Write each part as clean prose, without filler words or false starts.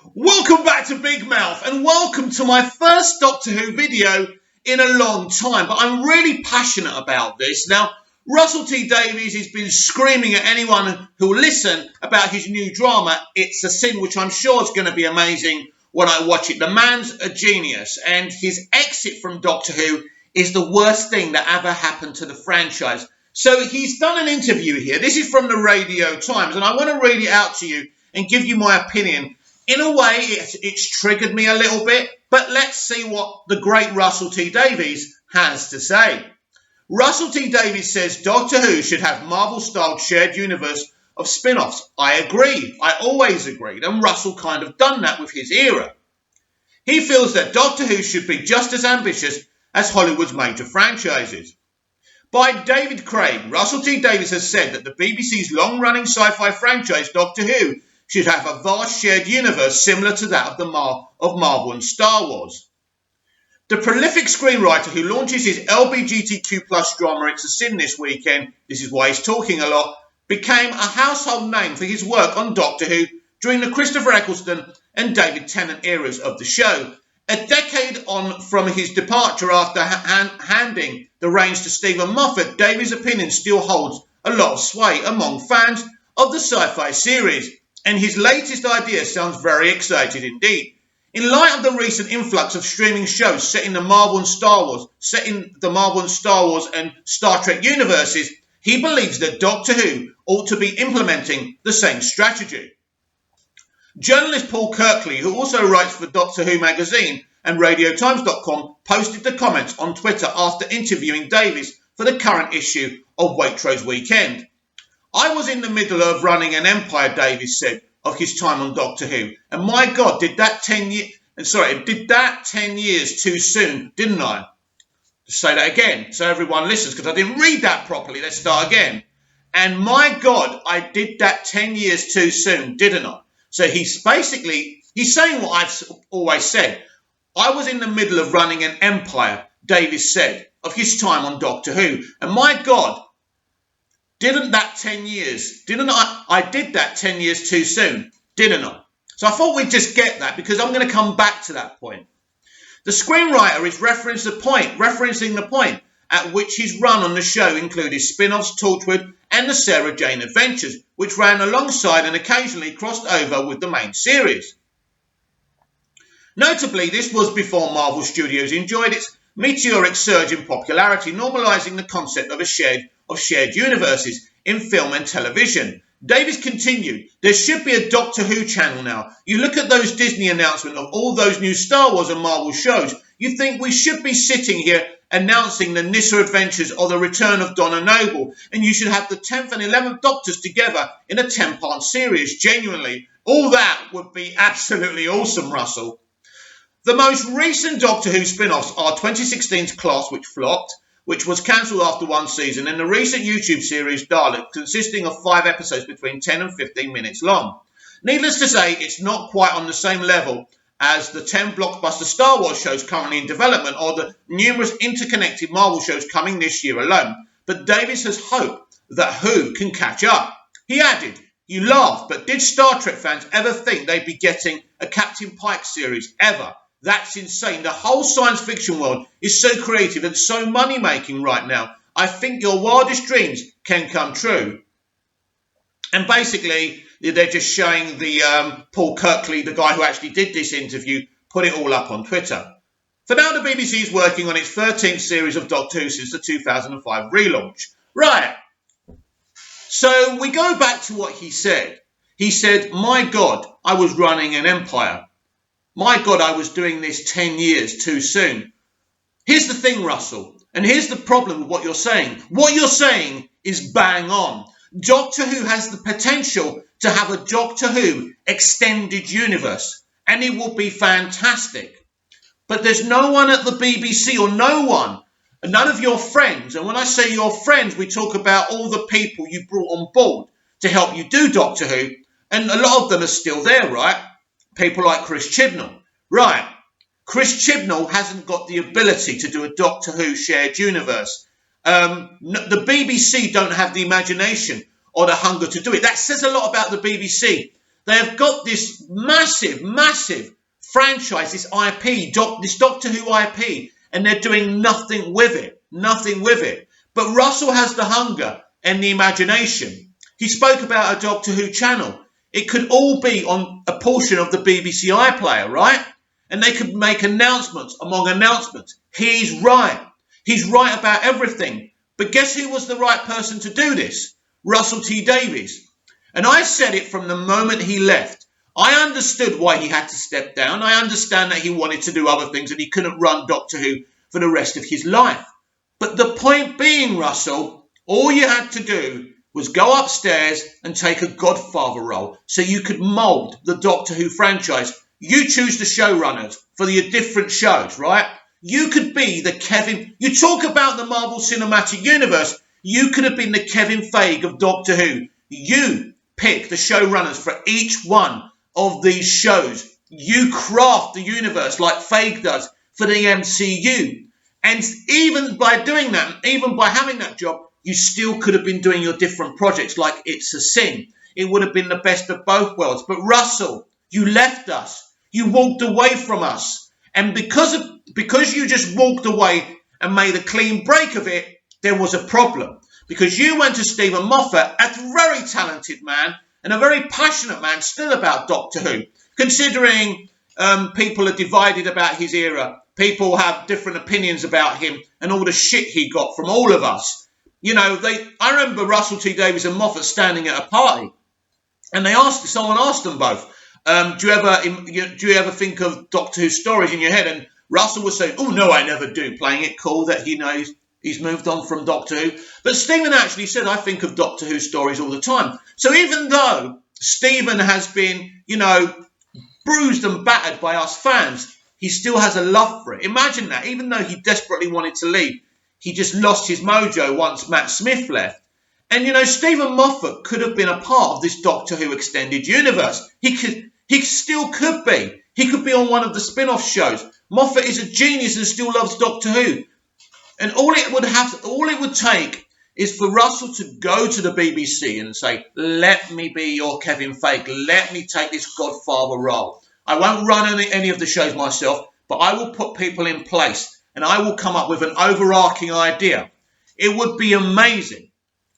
Welcome back to Big Mouth and welcome to my first Doctor Who video in a long time, but I'm really passionate about this. Now, Russell T Davies has been screaming at anyone who will listen about his new drama, It's a Sin, which I'm sure is going to be amazing when I watch it. The man's a genius, and his exit from Doctor Who is the worst thing that ever happened to the franchise. So he's done an interview here. This is from the Radio Times, and I want to read it out to you and give you my opinion. In a way, it's triggered me a little bit, but let's see what the great Russell T Davies has to say. Russell T Davies says Doctor Who should have Marvel-styled shared universe of spin-offs. I agree. I always agreed, and Russell kind of done that with his era. He feels that Doctor Who should be just as ambitious as Hollywood's major franchises. By David Craig, Russell T Davies has said that the BBC's long-running sci-fi franchise Doctor Who should have a vast shared universe similar to that of Marvel and Star Wars. The prolific screenwriter who launches his LGBTQ+ drama It's a Sin this weekend, this is why he's talking a lot, became a household name for his work on Doctor Who during the Christopher Eccleston and David Tennant eras of the show. A decade on from his departure after handing the reins to Stephen Moffat, Davies' opinion still holds a lot of sway among fans of the sci-fi series, and his latest idea sounds very exciting indeed. In light of the recent influx of streaming shows set in the Marvel and Star Wars and Star Trek universes, he believes that Doctor Who ought to be implementing the same strategy. Journalist Paul Kirkley, who also writes for Doctor Who magazine and RadioTimes.com, posted the comments on Twitter after interviewing Davies for the current issue of Waitrose Weekend. I was in the middle of running an empire, Davies said, of his time on Doctor Who. And my God, did that 10 years too soon, didn't I? Just say that again so everyone listens, because I didn't read that properly. Let's start again. And my God, I did that 10 years too soon, didn't I? So he's saying what I've always said. I was in the middle of running an empire, Davies said, of his time on Doctor Who. And my God, didn't that 10 years, didn't I did that 10 years too soon, didn't I? So I thought we'd just get that because I'm going to come back to that point. The screenwriter is referencing the point at which his run on the show included spin-offs Torchwood and the Sarah Jane Adventures, which ran alongside and occasionally crossed over with the main series. Notably, this was before Marvel Studios enjoyed its meteoric surge in popularity, normalising the concept of shared universes in film and television. Davies continued, there should be a Doctor Who channel now. You look at those Disney announcements of all those new Star Wars and Marvel shows, you think we should be sitting here announcing the Nyssa Adventures or the return of Donna Noble, and you should have the 10th and 11th Doctors together in a 10-part series. Genuinely, all that would be absolutely awesome, Russell. The most recent Doctor Who spin-offs are 2016's Class, which flopped, which was cancelled after one season, and the recent YouTube series Dalek, consisting of 5 episodes between 10 and 15 minutes long. Needless to say, it's not quite on the same level as the 10 blockbuster Star Wars shows currently in development or the numerous interconnected Marvel shows coming this year alone, but Davies has hope that Who can catch up. He added, you laugh, but did Star Trek fans ever think they'd be getting a Captain Pike series ever? That's insane. The whole science fiction world is so creative and so money-making right now. I think your wildest dreams can come true. And basically, they're just showing the Paul Kirkley, the guy who actually did this interview, put it all up on Twitter. For now, the BBC is working on its 13th series of Doctor Who since the 2005 relaunch. Right. So we go back to what he said. He said, my God, I was running an empire. My God, I was doing this 10 years too soon. Here's the thing, Russell, and here's the problem with what you're saying. What you're saying is bang on. Doctor Who has the potential to have a Doctor Who extended universe, and it will be fantastic. But there's no one at the BBC or none of your friends, and when I say your friends, we talk about all the people you brought on board to help you do Doctor Who, and a lot of them are still there, right? People like Chris Chibnall. Right. Chris Chibnall hasn't got the ability to do a Doctor Who shared universe. The BBC don't have the imagination or the hunger to do it. That says a lot about the BBC. They have got this massive, massive franchise, this IP, this Doctor Who IP, and they're doing nothing with it. Nothing with it. But Russell has the hunger and the imagination. He spoke about a Doctor Who channel. It could all be on a portion of the BBC iPlayer, right? And they could make announcements among announcements. He's right. He's right about everything. But guess who was the right person to do this? Russell T Davies. And I said it from the moment he left. I understood why he had to step down. I understand that he wanted to do other things and he couldn't run Doctor Who for the rest of his life. But the point being, Russell, all you had to do was go upstairs and take a Godfather role so you could mould the Doctor Who franchise. You choose the showrunners for the different shows, right? You could be the Kevin. You talk about the Marvel Cinematic Universe. You could have been the Kevin Feige of Doctor Who. You pick the showrunners for each one of these shows. You craft the universe like Feige does for the MCU. And even by doing that, even by having that job, you still could have been doing your different projects like It's a Sin. It would have been the best of both worlds. But Russell, you left us. You walked away from us. And because you just walked away and made a clean break of it, there was a problem. Because you went to Stephen Moffat, a very talented man and a very passionate man still about Doctor Who. Considering people are divided about his era, people have different opinions about him and all the shit he got from all of us. You know, I remember Russell T Davies and Moffat standing at a party, and someone asked them both, do you ever think of Doctor Who stories in your head? And Russell was saying, oh no, I never do, playing it cool that he knows he's moved on from Doctor Who. But Stephen actually said, I think of Doctor Who stories all the time. So even though Stephen has been, bruised and battered by us fans, he still has a love for it. Imagine that. Even though he desperately wanted to leave, he just lost his mojo once Matt Smith left. And, Stephen Moffat could have been a part of this Doctor Who extended universe. He still could be. He could be on one of the spin-off shows. Moffat is a genius and still loves Doctor Who. And all it would take is for Russell to go to the BBC and say, let me be your Kevin Feige. Let me take this Godfather role. I won't run any of the shows myself, but I will put people in place and I will come up with an overarching idea. It would be amazing,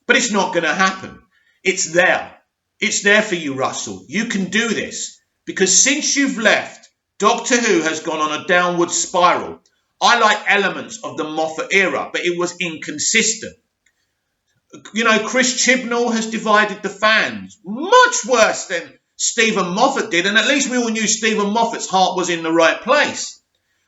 but it's not going to happen. It's there. It's there for you, Russell. You can do this because since you've left, Doctor Who has gone on a downward spiral. I like elements of the Moffat era, but it was inconsistent. Chris Chibnall has divided the fans much worse than Stephen Moffat did, and at least we all knew Stephen Moffat's heart was in the right place.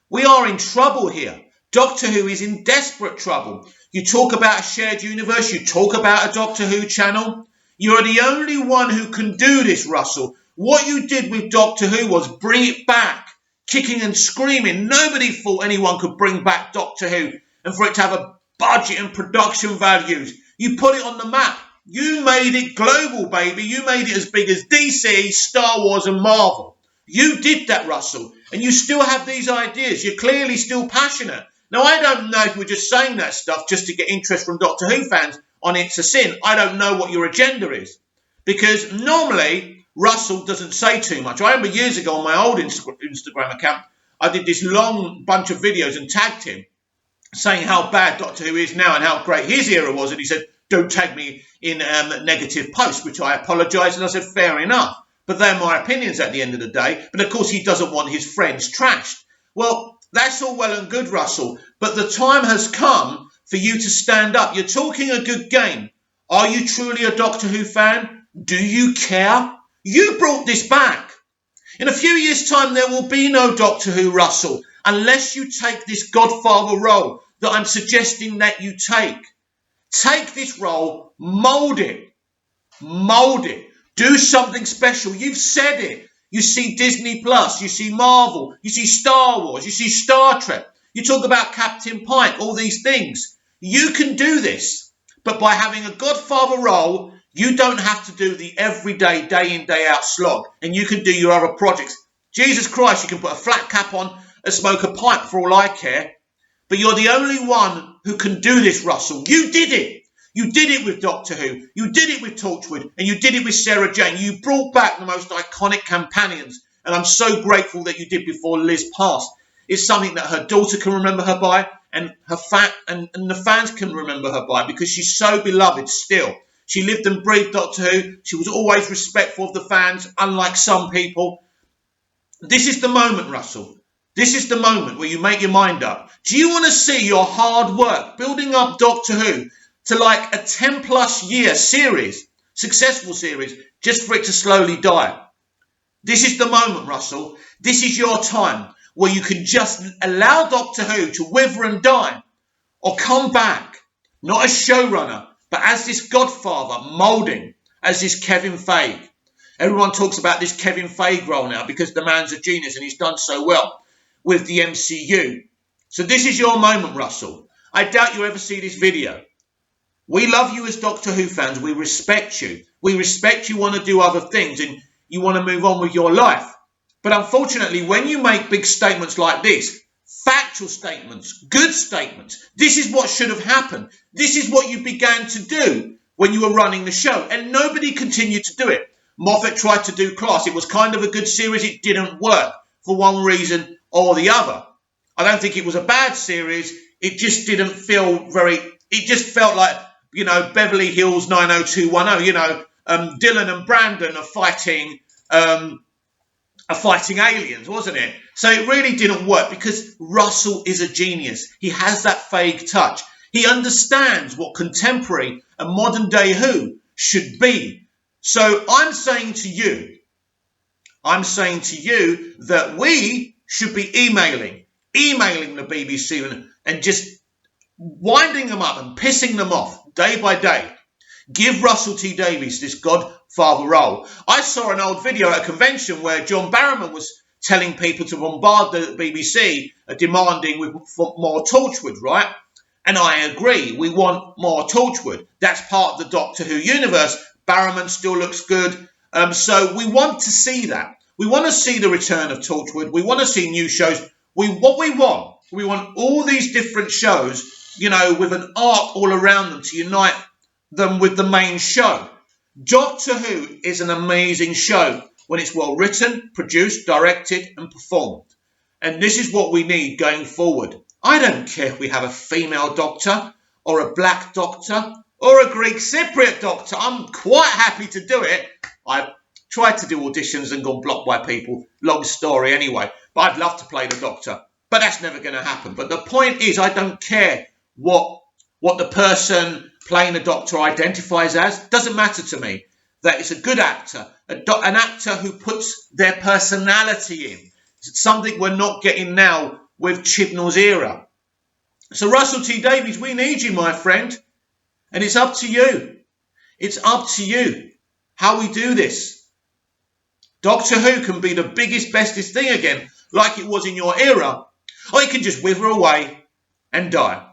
We are in trouble here. Doctor Who is in desperate trouble. You talk about a shared universe, you talk about a Doctor Who channel. You're the only one who can do this, Russell. What you did with Doctor Who was bring it back, kicking and screaming. Nobody thought anyone could bring back Doctor Who and for it to have a budget and production values. You put it on the map. You made it global, baby. You made it as big as DC, Star Wars and Marvel. You did that, Russell. And you still have these ideas. You're clearly still passionate. Now, I don't know if we're just saying that stuff just to get interest from Doctor Who fans on It's a Sin. I don't know what your agenda is. Because normally, Russell doesn't say too much. I remember years ago on my old Instagram account, I did this long bunch of videos and tagged him, saying how bad Doctor Who is now and how great his era was. And he said, don't tag me in negative posts, which I apologised. And I said, fair enough. But they're my opinions at the end of the day. But of course, he doesn't want his friends trashed. Well, that's all well and good, Russell. But the time has come for you to stand up. You're talking a good game. Are you truly a Doctor Who fan? Do you care? You brought this back. In a few years' time, there will be no Doctor Who, Russell, unless you take this Godfather role that I'm suggesting that you take. Take this role, mould it, do something special. You've said it. You see Disney Plus, you see Marvel, you see Star Wars, you see Star Trek. You talk about Captain Pike, all these things. You can do this, but by having a Godfather role, you don't have to do the everyday, day in, day out slog, and you can do your other projects. Jesus Christ, you can put a flat cap on and smoke a pipe for all I care. But you're the only one who can do this, Russell. You did it. You did it with Doctor Who, you did it with Torchwood, and you did it with Sarah Jane. You brought back the most iconic companions, and I'm so grateful that you did before Liz passed. It's something that her daughter can remember her by, and and the fans can remember her by, because she's so beloved still. She lived and breathed Doctor Who. She was always respectful of the fans, unlike some people. This is the moment, Russell. This is the moment where you make your mind up. Do you want to see your hard work building up Doctor Who to like a 10+ year series, successful series, just for it to slowly die? This is the moment, Russell. This is your time where you can just allow Doctor Who to wither and die, or come back, not as showrunner, but as this godfather moulding, as this Kevin Feige. Everyone talks about this Kevin Feige role now because the man's a genius and he's done so well with the MCU. So this is your moment, Russell. I doubt you ever see this video. We love you as Doctor Who fans. We respect you. We respect you want to do other things and you want to move on with your life. But unfortunately, when you make big statements like this, factual statements, good statements, this is what should have happened. This is what you began to do when you were running the show, and nobody continued to do it. Moffat tried to do Class. It was kind of a good series. It didn't work for one reason or the other. I don't think it was a bad series. It just didn't feel it just felt like, Beverly Hills 90210, Dylan and Brandon are fighting aliens, wasn't it? So it really didn't work because Russell is a genius. He has that Feige touch. He understands what contemporary and modern day Who should be. So I'm saying to you that we should be emailing the BBC and just winding them up and pissing them off day by day. Give Russell T Davies this godfather role. I saw an old video at a convention where John Barrowman was telling people to bombard the BBC, demanding more Torchwood, right? And I agree. We want more Torchwood. That's part of the Doctor Who universe. Barrowman still looks good. So we want to see that. We want to see the return of Torchwood. We want to see new shows. We want all these different shows, with an arc all around them to unite them with the main show. Doctor Who is an amazing show when it's well written, produced, directed and performed. And this is what we need going forward. I don't care if we have a female doctor or a black doctor or a Greek Cypriot doctor. I'm quite happy to do it. I've tried to do auditions and gone blocked by people. Long story anyway. But I'd love to play the doctor. But that's never going to happen. But the point is, I don't care what the person playing the doctor identifies as. Doesn't matter to me. That it's a good actor. An actor who puts their personality in. It's something we're not getting now with Chibnall's era. So Russell T Davies, we need you, my friend. And it's up to you. It's up to you how we do this. Doctor Who can be the biggest, bestest thing again, like it was in your era, or it can just wither away and die.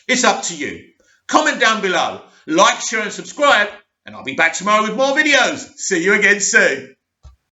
It's up to you. Comment down below, like, share and subscribe, and I'll be back tomorrow with more videos. See you again soon.